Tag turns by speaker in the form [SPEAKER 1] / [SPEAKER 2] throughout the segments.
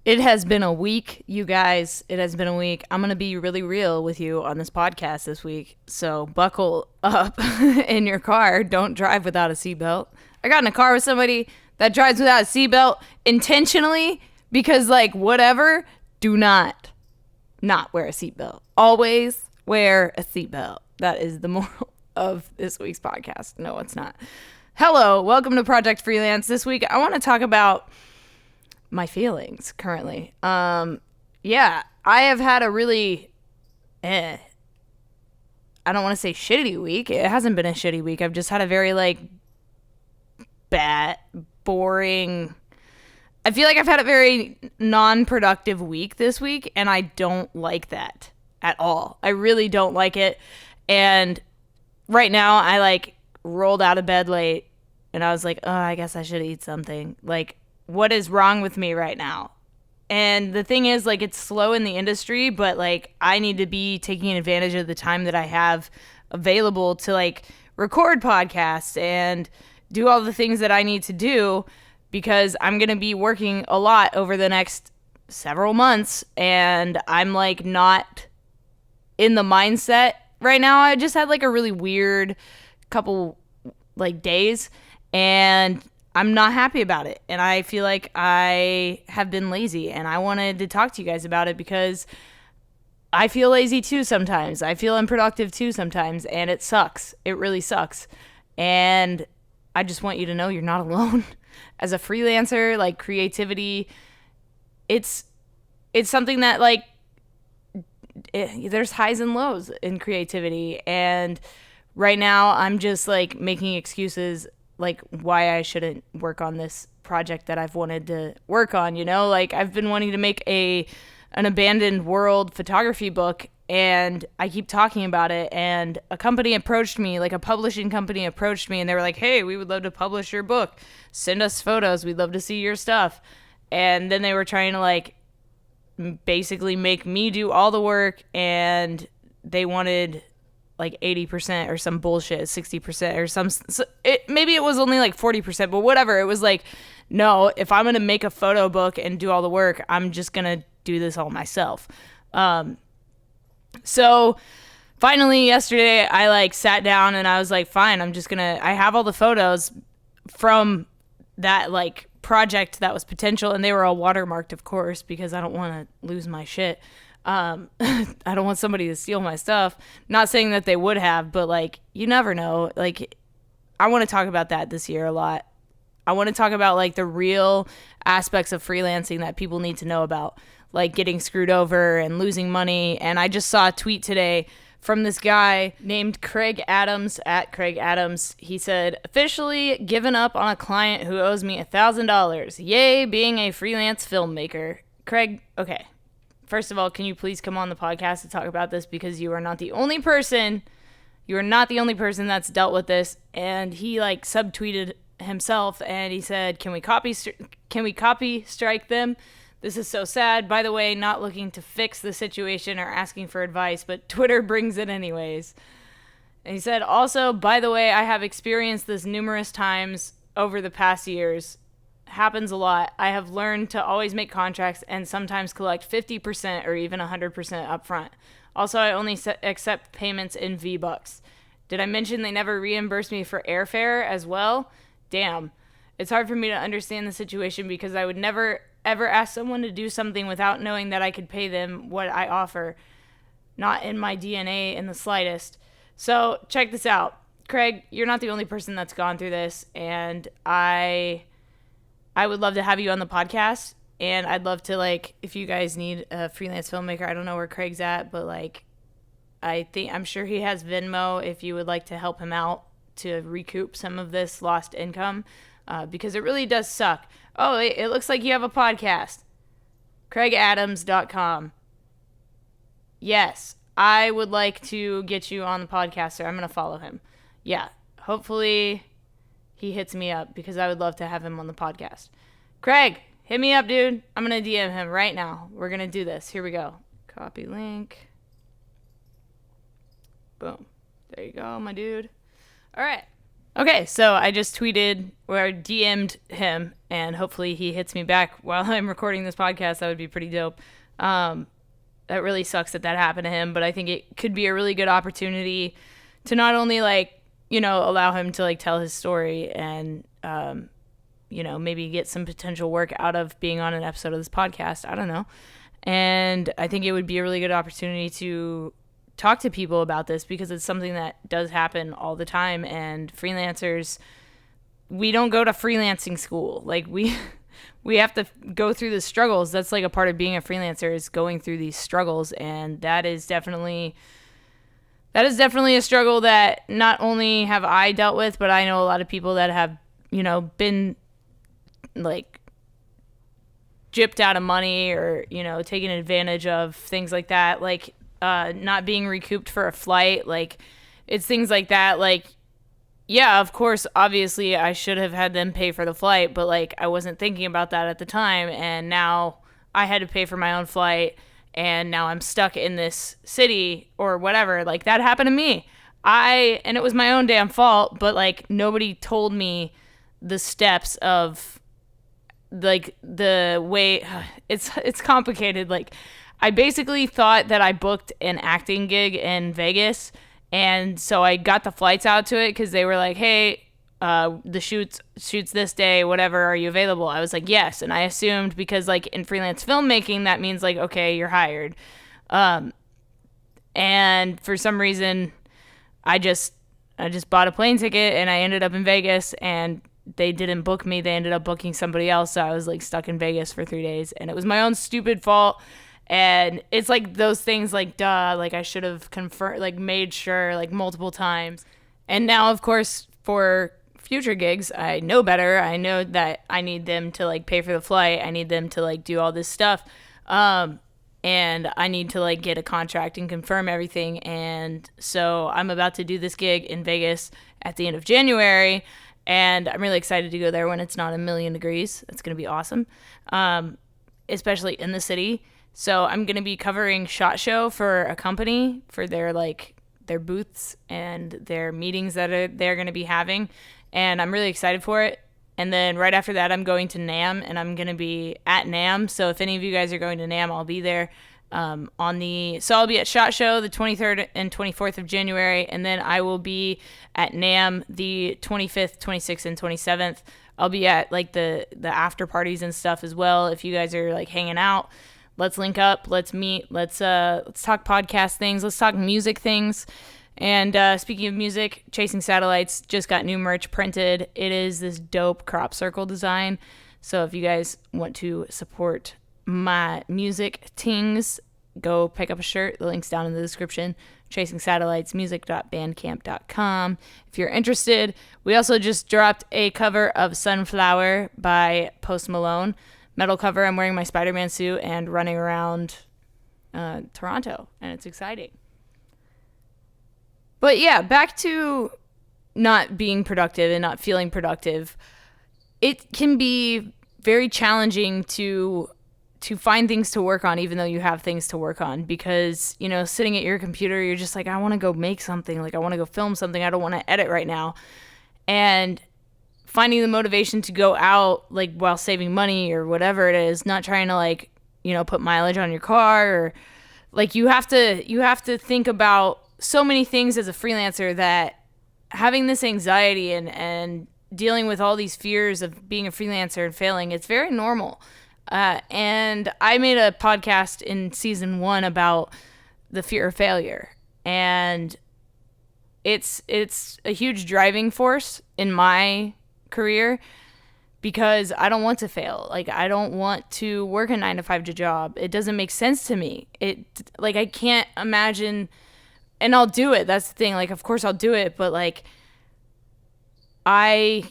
[SPEAKER 1] It has been a week, you guys. It has been a week. I'm going to be really real with you on this podcast this week. So buckle up in your car. Don't drive without a seatbelt. I got in a car with somebody that drives without a seatbelt intentionally because, like, whatever, do not wear a seatbelt. Always wear a seatbelt. That is the moral of this week's podcast. No, it's not. Hello. Welcome to Project Freelance. This week, I want to talk about my feelings currently. I have had a really I don't want to say shitty week. It hasn't been a shitty week. I've just had a very bad, boring, I feel like I've had a very non-productive week this week, and I don't like that at all. I really don't like it. And right now I rolled out of bed late and I was like, oh, I guess I should eat something. What is wrong with me right now? And the thing is, it's slow in the industry, but I need to be taking advantage of the time that I have available to record podcasts and do all the things that I need to do, because I'm going to be working a lot over the next several months, and I'm not in the mindset right now. I just had a really weird couple days, and I'm not happy about it, and I feel like I have been lazy, and I wanted to talk to you guys about it because I feel lazy too sometimes. I feel unproductive too sometimes, and it sucks. It really sucks. And I just want you to know you're not alone. As a freelancer, creativity, it's something that there's highs and lows in creativity, and right now I'm just making excuses why I shouldn't work on this project that I've wanted to work on, I've been wanting to make an abandoned world photography book, and I keep talking about it, and a company approached me, a publishing company approached me, and they were like, hey, we would love to publish your book. Send us photos. We'd love to see your stuff. And then they were trying to basically make me do all the work, and they wanted 80% or some bullshit, 60% or some, maybe it was only 40%, but whatever. It was no, if I'm going to make a photo book and do all the work, I'm just going to do this all myself. So finally yesterday I sat down and I was fine, I have all the photos from that project that was potential, and they were all watermarked, of course, because I don't want to lose my shit. I don't want somebody to steal my stuff. Not saying that they would have, but you never know. I want to talk about that this year a lot. I want to talk about the real aspects of freelancing that people need to know about, getting screwed over and losing money. And I just saw a tweet today from this guy named Craig Adams, at Craig Adams. He said, officially given up on a client who owes me $1,000. Yay, being a freelance filmmaker. Craig, okay. First of all, can you please come on the podcast to talk about this, because you are not the only person. You are not the only person that's dealt with this. And he subtweeted himself, and he said, can we copy strike them? This is so sad. By the way, not looking to fix the situation or asking for advice, but Twitter brings it anyways. And he said, also, by the way, I have experienced this numerous times over the past years. Happens a lot. I have learned to always make contracts and sometimes collect 50% or even 100% upfront. Also, I only accept payments in V-Bucks. Did I mention they never reimburse me for airfare as well? Damn. It's hard for me to understand the situation, because I would never ever ask someone to do something without knowing that I could pay them what I offer. Not in my DNA in the slightest. So check this out. Craig, you're not the only person that's gone through this, and I would love to have you on the podcast, and I'd love to, if you guys need a freelance filmmaker, I don't know where Craig's at, but, I'm sure he has Venmo if you would like to help him out to recoup some of this lost income, because it really does suck. Oh, it looks like you have a podcast. CraigAdams.com. Yes, I would like to get you on the podcast, sir. I'm going to follow him. Yeah, hopefully he hits me up, because I would love to have him on the podcast. Craig, hit me up, dude. I'm going to DM him right now. We're going to do this. Here we go. Copy link. Boom. There you go, my dude. All right. Okay, so I just tweeted or DM'd him, and hopefully he hits me back while I'm recording this podcast. That would be pretty dope. That really sucks that happened to him, but I think it could be a really good opportunity to not only allow him to tell his story and maybe get some potential work out of being on an episode of this podcast. I don't know. And I think it would be a really good opportunity to talk to people about this because it's something that does happen all the time. And freelancers, we don't go to freelancing school. We have to go through the struggles. That's a part of being a freelancer, is going through these struggles. And that is definitely a struggle that not only have I dealt with, but I know a lot of people that have, been gypped out of money or, taken advantage of, things like that. Not being recouped for a flight. It's things like that. Yeah, of course, obviously I should have had them pay for the flight, but I wasn't thinking about that at the time. And now I had to pay for my own flight, and now I'm stuck in this city or whatever. That happened to me. And it was my own damn fault, but nobody told me the steps of the way it's complicated. I basically thought that I booked an acting gig in Vegas, and so I got the flights out to it because they were like, hey, the shoots this day, whatever, are you available? I was like, yes. And I assumed because in freelance filmmaking, that means okay, you're hired. And for some reason I just bought a plane ticket and I ended up in Vegas, and they didn't book me. They ended up booking somebody else. So I was stuck in Vegas for 3 days, and it was my own stupid fault. And it's those things duh, I should have confirmed, made sure multiple times. And now, of course, for future gigs, I know better. I know that I need them to pay for the flight. I need them to do all this stuff. And I need to get a contract and confirm everything. And so I'm about to do this gig in Vegas at the end of January. And I'm really excited to go there when it's not 1,000,000 degrees. It's going to be awesome, especially in the city. So I'm going to be covering SHOT Show for a company for their booths and their meetings that they're going to be having. And I'm really excited for it. And then right after that, I'm going to NAMM, and I'm going to be at NAMM. So if any of you guys are going to NAMM, I'll be there. So I'll be at SHOT Show the 23rd and 24th of January, and then I will be at NAMM the 25th, 26th, and 27th. I'll be at the after parties and stuff as well. If you guys are hanging out, let's link up, let's meet, let's talk podcast things, let's talk music things. And speaking of music, Chasing Satellites just got new merch printed. It is this dope crop circle design. So if you guys want to support my music tings, go pick up a shirt. The link's down in the description. chasingsatellitesmusic.bandcamp.com if you're interested. We also just dropped a cover of Sunflower by Post Malone. Metal cover. I'm wearing my Spider-Man suit and running around Toronto, and it's exciting. But yeah, back to not being productive and not feeling productive. It can be very challenging to find things to work on, even though you have things to work on, because, sitting at your computer, you're just I want to go make something. I want to go film something. I don't want to edit right now. And finding the motivation to go out, while saving money or whatever it is, not trying to put mileage on your car, or you have to think about so many things as a freelancer, that having this anxiety and dealing with all these fears of being a freelancer and failing, it's very normal. And I made a podcast in season 1 about the fear of failure, and it's a huge driving force in my career, because I don't want to fail. I don't want to work a 9-to-5 job. It doesn't make sense to me. I can't imagine, and I'll do it. That's the thing. Of course I'll do it, but I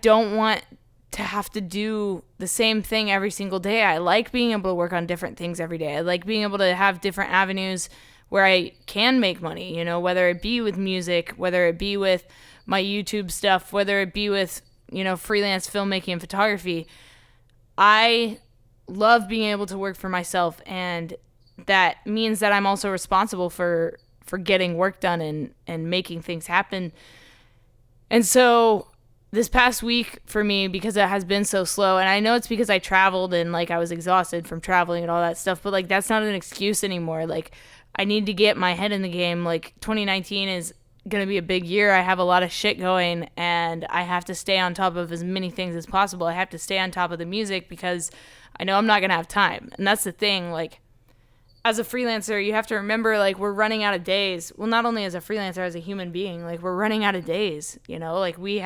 [SPEAKER 1] don't want to have to do the same thing every single day. I like being able to work on different things every day. I like being able to have different avenues where I can make money, whether it be with music, whether it be with my YouTube stuff, whether it be with, freelance filmmaking and photography. I love being able to work for myself, and that means that I'm also responsible for getting work done and making things happen. And so this past week for me, because it has been so slow, and I know it's because I traveled and like I was exhausted from traveling and all that stuff, but like that's not an excuse anymore. Like I need to get my head in the game. Like 2019 is going to be a big year. I have a lot of shit going and I have to stay on top of as many things as possible. I have to stay on top of the music because I know I'm not going to have time. And that's the thing. Like as a freelancer, you have to remember, like, we're running out of days. Well, not only as a freelancer, as a human being, like we're running out of days, you know, like we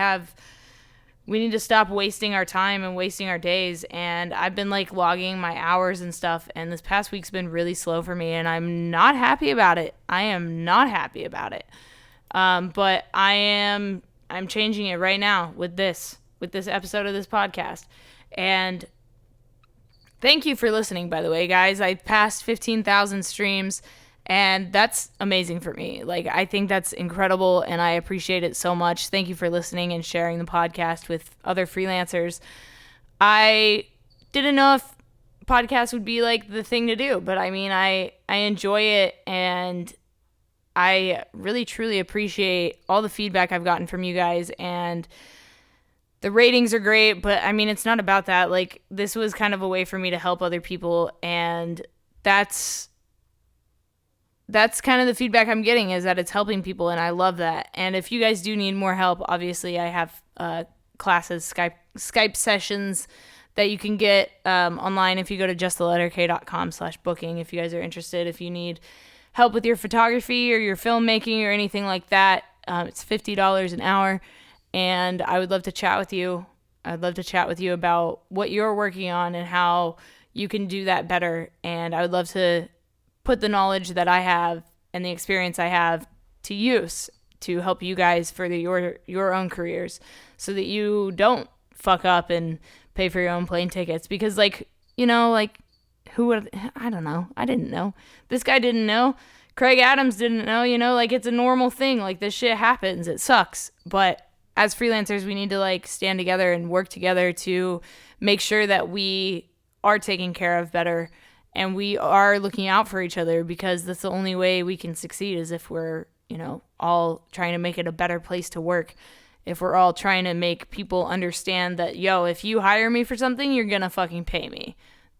[SPEAKER 1] need to stop wasting our time and wasting our days. And I've been like logging my hours and stuff. And this past week's been really slow for me and I'm not happy about it. I am not happy about it. But I'm changing it right now with this episode of this podcast. And thank you for listening, by the way, guys. I passed 15,000 streams and that's amazing for me. Like, I think that's incredible and I appreciate it so much. Thank you for listening and sharing the podcast with other freelancers. I didn't know if podcasts would be like the thing to do, but I mean, I enjoy it and I really, truly appreciate all the feedback I've gotten from you guys, and the ratings are great, but I mean, it's not about that. Like, this was kind of a way for me to help other people, and that's kind of the feedback I'm getting, is that it's helping people, and I love that. And if you guys do need more help, obviously I have classes, Skype sessions that you can get online if you go to justtheletterk.com/booking if you guys are interested. If you need help with your photography or your filmmaking or anything like that, it's $50 an hour, and I would love to chat with you. I'd love to chat with you about what you're working on and how you can do that better, and I would love to put the knowledge that I have and the experience I have to use to help you guys further your own careers, so that you don't fuck up and pay for your own plane tickets. Because, like, you know, like, who would, I don't know. I didn't know. This guy didn't know. Craig Adams didn't know, you know, like, it's a normal thing. Like, this shit happens. It sucks. But as freelancers, we need to, like, stand together and work together to make sure that we are taken care of better and we are looking out for each other, because that's the only way we can succeed, is if we're, you know, all trying to make it a better place to work. If we're all trying to make people understand that, yo, if you hire me for something, you're gonna fucking pay me.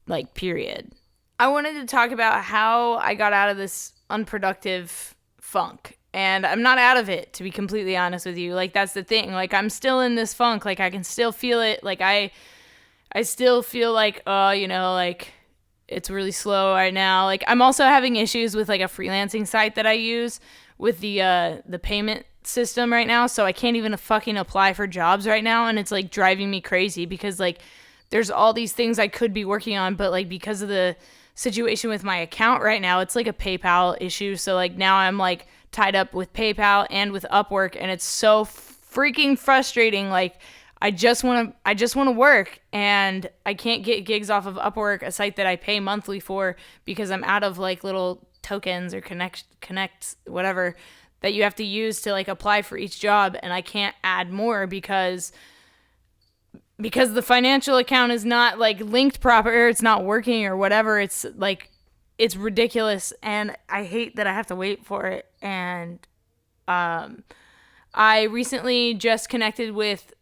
[SPEAKER 1] Like, period. I wanted to talk about how I got out of this unproductive funk. And I'm not out of it, to be completely honest with you. Like, that's the thing. Like, I'm still in this funk. Like, I can still feel it. Like, I still feel like, you know, like, it's really slow right now. Like, I'm also having issues with, like, a freelancing site that I use with the payment system right now. So I can't even fucking apply for jobs right now. And it's, like, driving me crazy because, like, there's all these things I could be working on, but, like, because of the situation with my account right now, it's like a PayPal issue. So, like, now I'm, like, tied up with PayPal and with Upwork, and it's so freaking frustrating. Like, I just want to work, and I can't get gigs off of Upwork, a site that I pay monthly for, because I'm out of, like, little tokens or connects, whatever, that you have to use to, like, apply for each job, and I can't add more because the financial account is not, like, linked proper, or it's not working or whatever. It's, like, it's ridiculous, and I hate that I have to wait for it. And I recently just connected with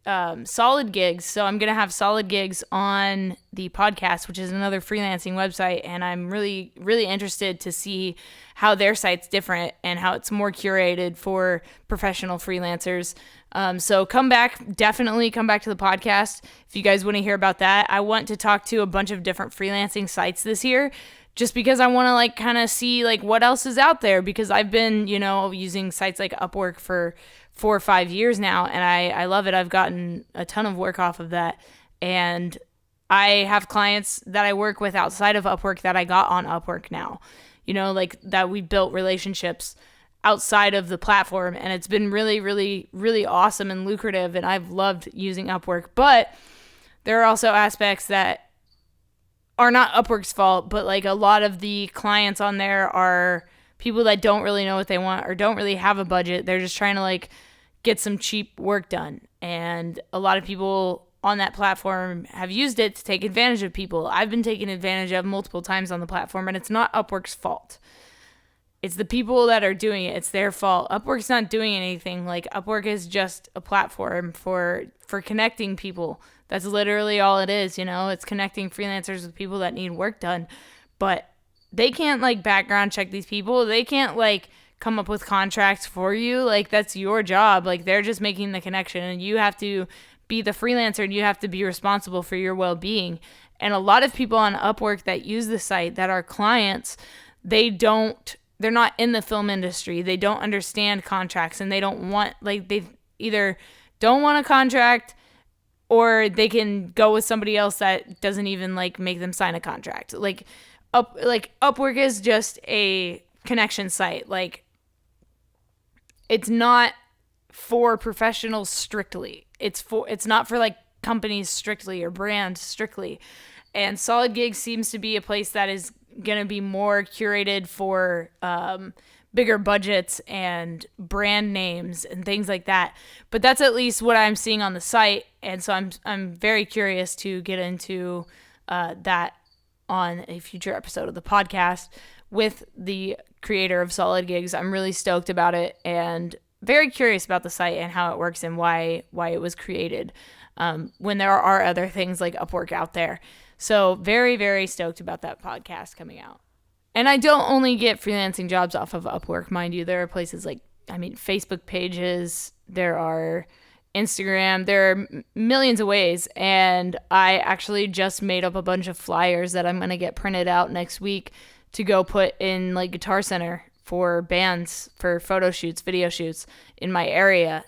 [SPEAKER 1] Solid Gigs, so I'm going to have Solid Gigs on the podcast, which is another freelancing website, and I'm really, really interested to see how their site's different and how it's more curated for professional freelancers. So definitely come back to the podcast if you guys want to hear about that. I want to talk to a bunch of different freelancing sites this year, just because I want to, like, kind of see, like, what else is out there, because I've been, you know, using sites like Upwork for 4 or 5 years now, and I love it. I've gotten a ton of work off of that, and I have clients that I work with outside of Upwork that I got on Upwork now, you know, like, that we built relationships outside of the platform, and it's been really, really, really awesome and lucrative, and I've loved using Upwork. But there are also aspects that are not Upwork's fault, but, like, a lot of the clients on there are people that don't really know what they want or don't really have a budget. They're just trying to, like, get some cheap work done. And a lot of people on that platform have used it to take advantage of people. I've been taken advantage of multiple times on the platform, and it's not Upwork's fault. It's the people that are doing it. It's their fault. Upwork's not doing anything. Like, Upwork is just a platform for connecting people. That's literally all it is, It's connecting freelancers with people that need work done. But they can't, like, background check these people. They can't, like, come up with contracts for you. Like, that's your job. Like, they're just making the connection, and you have to be the freelancer, and you have to be responsible for your well-being. And a lot of people on Upwork that use the site that are clients, they're not in the film industry. They don't understand contracts, and they don't want, like, they either don't want a contract, or they can go with somebody else that doesn't even, like, make them sign a contract. Like Upwork is just a connection site. Like, it's not for professionals strictly. It's not for, like, companies strictly or brands strictly. And Solid Gigs seems to be a place that is going to be more curated for bigger budgets and brand names and things like that. But that's at least what I'm seeing on the site. And so I'm very curious to get into that on a future episode of the podcast with the creator of Solid Gigs. I'm really stoked about it and very curious about the site and how it works and why it was created when there are other things like Upwork out there. So very, very stoked about that podcast coming out. And I don't only get freelancing jobs off of Upwork, mind you. There are places like, Facebook pages, there are Instagram, there are millions of ways. And I actually just made up a bunch of flyers that I'm going to get printed out next week to go put in, like, Guitar Center for bands, for photo shoots, video shoots in my area,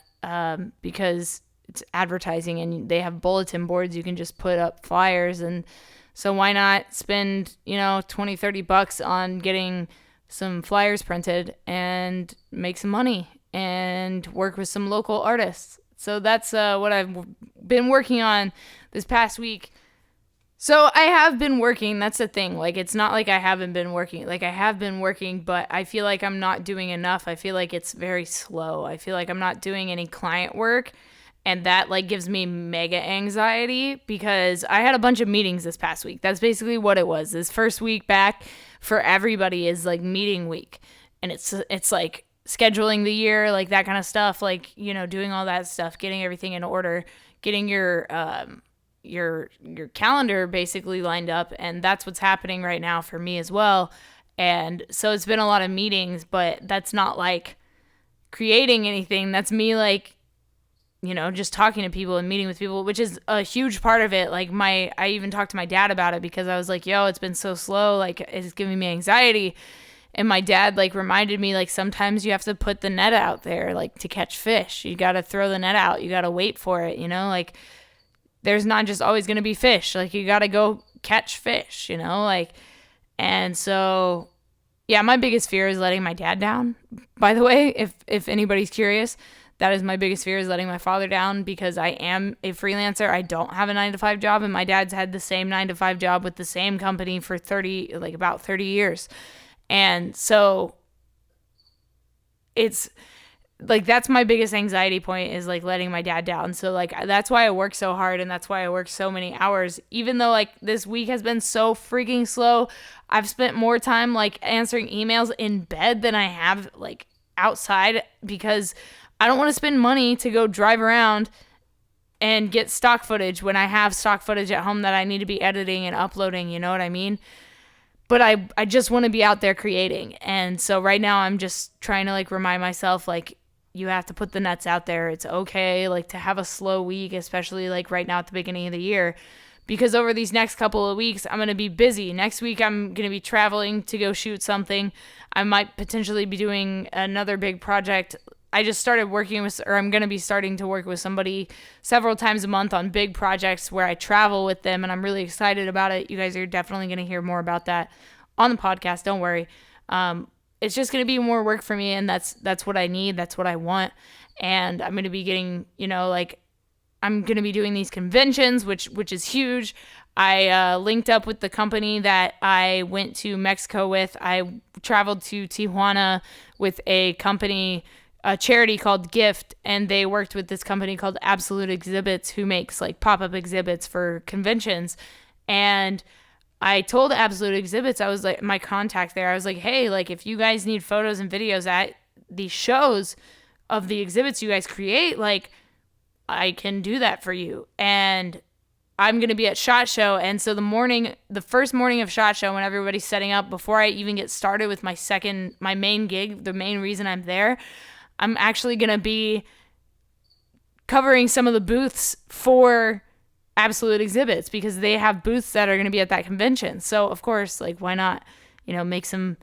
[SPEAKER 1] because it's advertising and they have bulletin boards. You can just put up flyers. And so why not spend, $20-$30 on getting some flyers printed and make some money and work with some local artists. So that's what I've been working on this past week. So I have been working. That's the thing. Like, it's not like I haven't been working. Like, I have been working, but I feel like I'm not doing enough. I feel like it's very slow. I feel like I'm not doing any client work. And that, like, gives me mega anxiety because I had a bunch of meetings this past week. That's basically what it was. This first week back for everybody is, like, meeting week. And it's like scheduling the year, like, that kind of stuff. Like, doing all that stuff, getting everything in order, getting your calendar basically lined up. And that's what's happening right now for me as well. And so it's been a lot of meetings, but that's not, like, creating anything. That's me, like, just talking to people and meeting with people, which is a huge part of it. Like, I even talked to my dad about it because I was like, yo, it's been so slow. Like, it's giving me anxiety. And my dad, like, reminded me, like, sometimes you have to put the net out there, like, to catch fish. You got to throw the net out. You got to wait for it, like, there's not just always going to be fish. Like, you got to go catch fish, like, and so, yeah, my biggest fear is letting my dad down, by the way, if anybody's curious. That is my biggest fear, is letting my father down, because I am a freelancer. I don't have a 9-to-5 job, and my dad's had the same 9-to-5 job with the same company for about 30 years. And so it's like, that's my biggest anxiety point, is, like, letting my dad down. So, like, that's why I work so hard, and that's why I work so many hours. Even though, like, this week has been so freaking slow, I've spent more time, like, answering emails in bed than I have, like, outside, because I don't want to spend money to go drive around and get stock footage when I have stock footage at home that I need to be editing and uploading, you know what I mean? But I just want to be out there creating. And so right now I'm just trying to, like, remind myself, like, you have to put the nets out there. It's okay, like, to have a slow week, especially, like, right now at the beginning of the year, because over these next couple of weeks, I'm going to be busy. Next week, I'm going to be traveling to go shoot something. I might potentially be doing another big project. I just started working with, or I'm going to be starting to work with somebody several times a month on big projects where I travel with them, and I'm really excited about it. You guys are definitely going to hear more about that on the podcast. Don't worry. It's just going to be more work for me, and that's what I need. That's what I want. And I'm going to be getting, like, I'm going to be doing these conventions, which is huge. I linked up with the company that I went to Mexico with. I traveled to Tijuana with a company, a charity called Gift, and they worked with this company called Absolute Exhibits, who makes, like, pop-up exhibits for conventions. And I told Absolute Exhibits, I was like, my contact there, I was like, hey, like if you guys need photos and videos at these shows of the exhibits you guys create, like I can do that for you. And I'm going to be at SHOT Show. And so the first morning of SHOT Show, when everybody's setting up, before I even get started with my main gig, the main reason I'm there, I'm actually going to be covering some of the booths for Absolute Exhibits, because they have booths that are going to be at that convention. So of course, like, why not, make some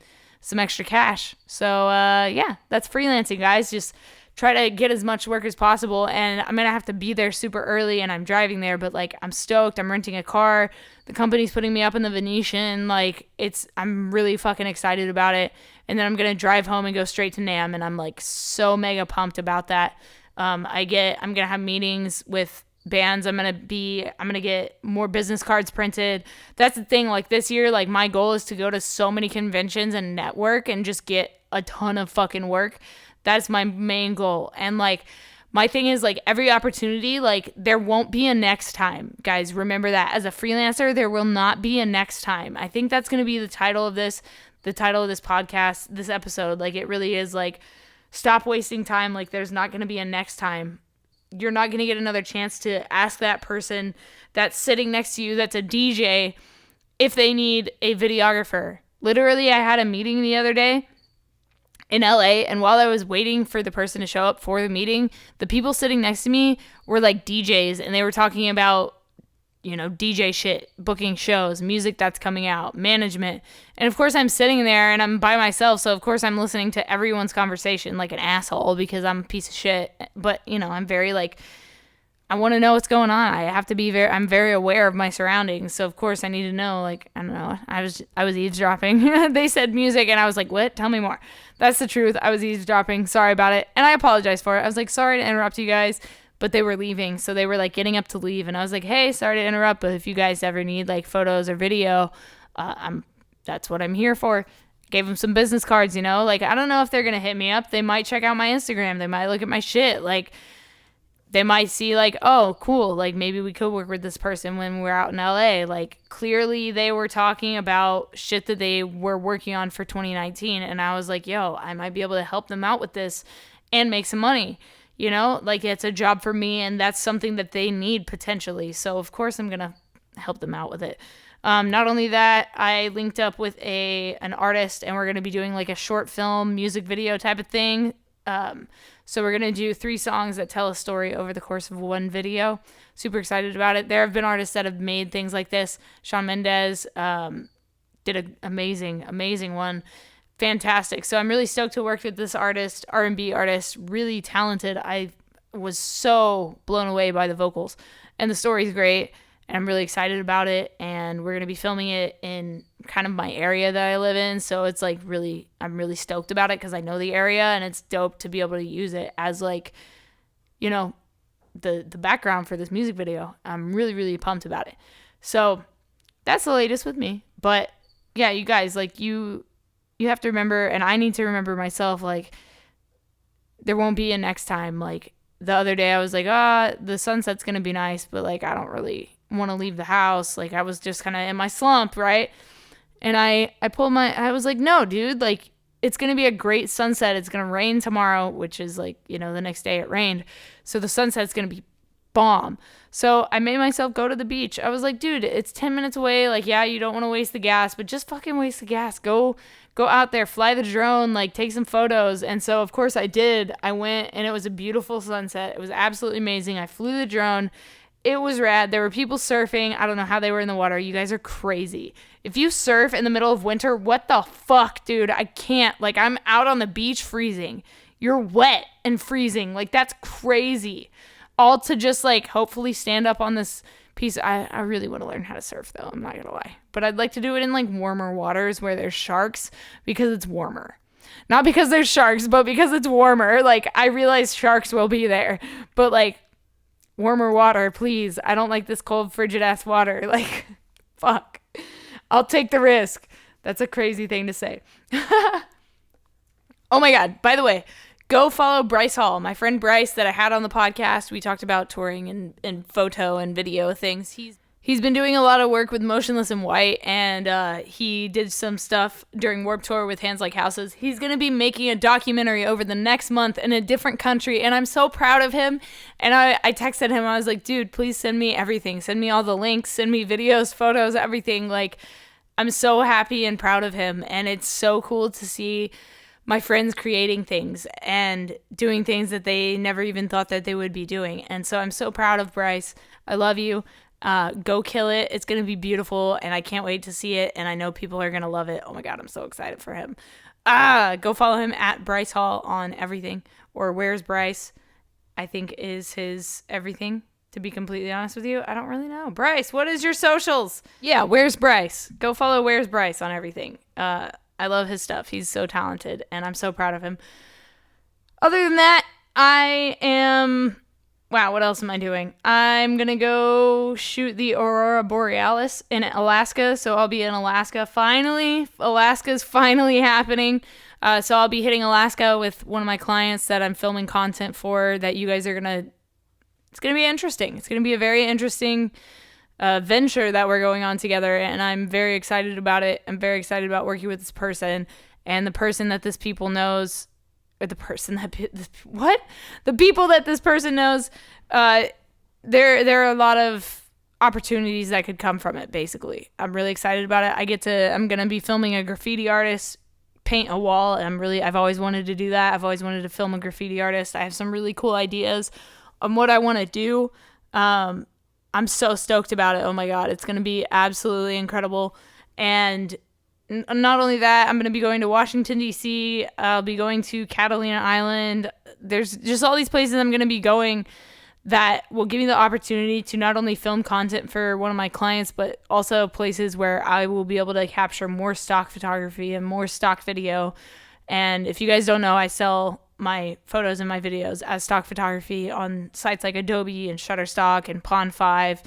[SPEAKER 1] extra cash. So yeah, that's freelancing, guys. Just try to get as much work as possible. And I'm going to have to be there super early, and I'm driving there, but like, I'm stoked. I'm renting a car. The company's putting me up in the Venetian. Like, I'm really fucking excited about it. And then I'm going to drive home and go straight to NAMM. And I'm like so mega pumped about that. I'm going to have meetings with bands. I'm going to get more business cards printed. That's the thing. Like, this year, like, my goal is to go to so many conventions and network and just get a ton of fucking work. That's my main goal. And like, my thing is, like, every opportunity, like, there won't be a next time, guys. Remember that. As a freelancer, there will not be a next time. I think that's going to be the title of this podcast, this episode. Like, it really is like, stop wasting time. Like, there's not going to be a next time. You're not going to get another chance to ask that person that's sitting next to you that's a DJ if they need a videographer. Literally, I had a meeting the other day in LA, and while I was waiting for the person to show up for the meeting, the people sitting next to me were like DJs, and they were talking about, DJ shit, booking shows, music that's coming out, management. And of course, I'm sitting there and I'm by myself, so of course I'm listening to everyone's conversation like an asshole because I'm a piece of shit. But, I'm very like, I want to know what's going on. I have to be I'm very aware of my surroundings. So of course I need to know, like, I don't know. I was eavesdropping. They said music and I was like, what? Tell me more. That's the truth. I was eavesdropping. Sorry about it. And I apologize for it. I was like, sorry to interrupt you guys. But they were leaving, so they were like getting up to leave, and I was like, hey, sorry to interrupt, but if you guys ever need like photos or video, that's what I'm here for. Gave them some business cards, like, I don't know if they're gonna hit me up. They might check out my Instagram, they might look at my shit, like, they might see like, oh, cool, like, maybe we could work with this person when we're out in LA. Like, clearly they were talking about shit that they were working on for 2019, and I was like, yo, I might be able to help them out with this and make some money. Like, it's a job for me, and that's something that they need potentially. So of course I'm going to help them out with it. Not only that, I linked up with an artist, and we're going to be doing like a short film music video type of thing. So we're going to do 3 songs that tell a story over the course of one video. Super excited about it. There have been artists that have made things like this. Shawn Mendes did an amazing one. Fantastic. So I'm really stoked to work with this artist, R&B artist, really talented. I was so blown away by the vocals, and the story's great, and I'm really excited about it. And we're going to be filming it in kind of my area that I live in. So it's like I'm really stoked about it because I know the area, and it's dope to be able to use it as like, the background for this music video. I'm really, really pumped about it. So that's the latest with me. But yeah, you guys, like, you have to remember, and I need to remember myself, like, there won't be a next time. Like, the other day I was like, the sunset's going to be nice, but like, I don't really want to leave the house. Like, I was just kind of in my slump, right? And I was like, no, dude, like, it's going to be a great sunset. It's going to rain tomorrow, which is like, the next day it rained. So the sunset's going to be bomb. So I made myself go to the beach. I was like, dude, it's 10 minutes away. Like, yeah, you don't want to waste the gas, but just fucking waste the gas. Go out there, fly the drone, like, take some photos. And so of course I did. I went, and it was a beautiful sunset. It was absolutely amazing. I flew the drone. It was rad. There were people surfing. I don't know how they were in the water. You guys are crazy. If you surf in the middle of winter, what the fuck, dude? I can't. Like, I'm out on the beach freezing. You're wet and freezing. Like, that's crazy. All to just, like, hopefully stand up on this piece. I really want to learn how to surf, though. I'm not going to lie. But I'd like to do it in, like, warmer waters where there's sharks because it's warmer. Not because there's sharks, but because it's warmer. Like, I realize sharks will be there. But, like, warmer water, please. I don't like this cold, frigid-ass water. Like, fuck. I'll take the risk. That's a crazy thing to say. Oh, my God. By the way, go follow Bryce Hall, my friend Bryce that I had on the podcast. We talked about touring and photo and video things. He's He's been doing a lot of work with Motionless in White, and he did some stuff during Warped Tour with Hands Like Houses. He's going to be making a documentary over the next month in a different country, and I'm so proud of him. And I texted him. I was like, dude, please send me everything. Send me all the links. Send me videos, photos, everything. Like, I'm so happy and proud of him, and it's so cool to see my friends creating things and doing things that they never even thought that they would be doing. And so I'm so proud of Bryce. I love you. Go kill it. It's going to be beautiful, and I can't wait to see it, and I know people are going to love it. Oh my God, I'm so excited for him. Go follow him at Bryce Hall on everything, or Where's Bryce, I think is his everything, to be completely honest with you. I don't really know. Bryce, what is your socials? Yeah, Where's Bryce? Go follow Where's Bryce on everything. I love his stuff. He's so talented, and I'm so proud of him. Other than that, wow, what else am I doing? I'm going to go shoot the Aurora Borealis in Alaska, so I'll be in Alaska. Finally, Alaska's finally happening. So I'll be hitting Alaska with one of my clients that I'm filming content for that you guys are it's going to be interesting. It's going to be a very interesting venture that we're going on together, and I'm very excited about it. I'm very excited about working with this person, and the person that this people knows, or the people that this person knows, there are a lot of opportunities that could come from it, basically. I'm really excited about it. I'm going to be filming a graffiti artist paint a wall, and I've always wanted to do that. I've always wanted to film a graffiti artist. I have some really cool ideas on what I want to do. I'm so stoked about it. Oh my God, it's going to be absolutely incredible. And not only that, I'm going to be going to Washington, D.C. I'll be going to Catalina Island. There's just all these places I'm going to be going that will give me the opportunity to not only film content for one of my clients, but also places where I will be able to capture more stock photography and more stock video. And if you guys don't know, I sell my photos and my videos as stock photography on sites like Adobe and Shutterstock and Pond5,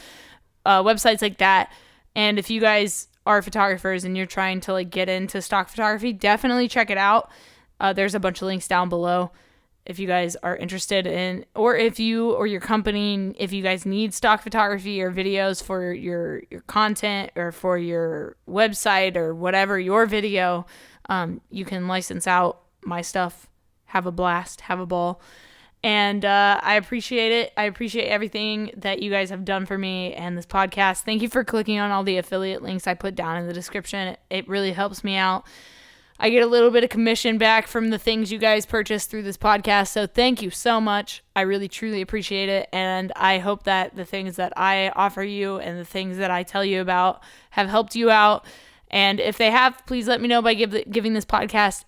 [SPEAKER 1] websites like that. And if you guys are photographers and you're trying to get into stock photography, definitely check it out. There's a bunch of links down below if you guys are interested in, or if you or your company, if you guys need stock photography or videos for your content or for your website or whatever, your video, you can license out my stuff, have a blast, have a ball. And I appreciate it. I appreciate everything that you guys have done for me and this podcast. Thank you for clicking on all the affiliate links I put down in the description. It really helps me out. I get a little bit of commission back from the things you guys purchase through this podcast. So thank you so much. I really, truly appreciate it. And I hope that the things that I offer you and the things that I tell you about have helped you out. And if they have, please let me know by giving this podcast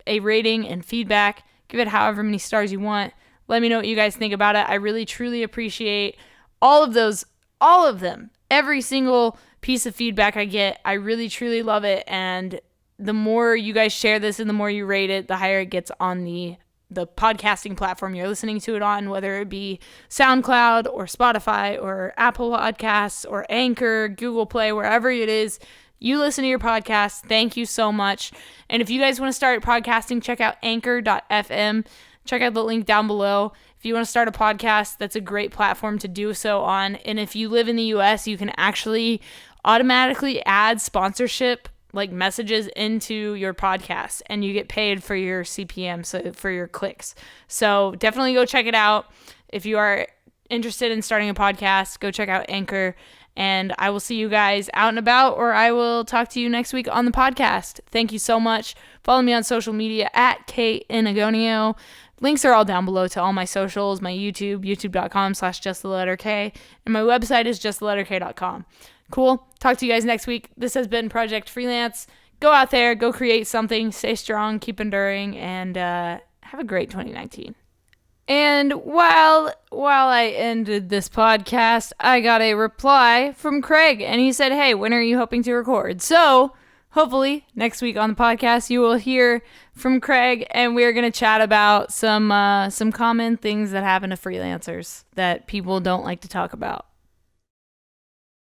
[SPEAKER 1] a rating and feedback. Give it however many stars you want. Let me know what you guys think about it. I really, truly appreciate all of them. Every single piece of feedback I get, I really, truly love it. And the more you guys share this and the more you rate it, the higher it gets on the podcasting platform you're listening to it on, whether it be SoundCloud or Spotify or Apple Podcasts or Anchor, Google Play, wherever it is you listen to your podcast. Thank you so much. And if you guys want to start podcasting, check out anchor.fm. Check out the link down below. If you want to start a podcast, that's a great platform to do so on. And if you live in the US, you can actually automatically add sponsorship messages into your podcast, and you get paid for your CPM, so for your clicks. So definitely go check it out. If you are interested in starting a podcast, go check out Anchor, and I will see you guys out and about, or I will talk to you next week on the podcast. Thank you so much. Follow me on social media at @KAteInagonio. Links are all down below to all my socials, my YouTube, youtube.com/justtheletterk, and my website is justtheletterk.com. Cool. Talk to you guys next week. This has been Project Freelance. Go out there, go create something, stay strong, keep enduring, and have a great 2019. And while I ended this podcast, I got a reply from Craig, and he said, hey, when are you hoping to record? So hopefully next week on the podcast, you will hear from Craig, and we're going to chat about some common things that happen to freelancers that people don't like to talk about.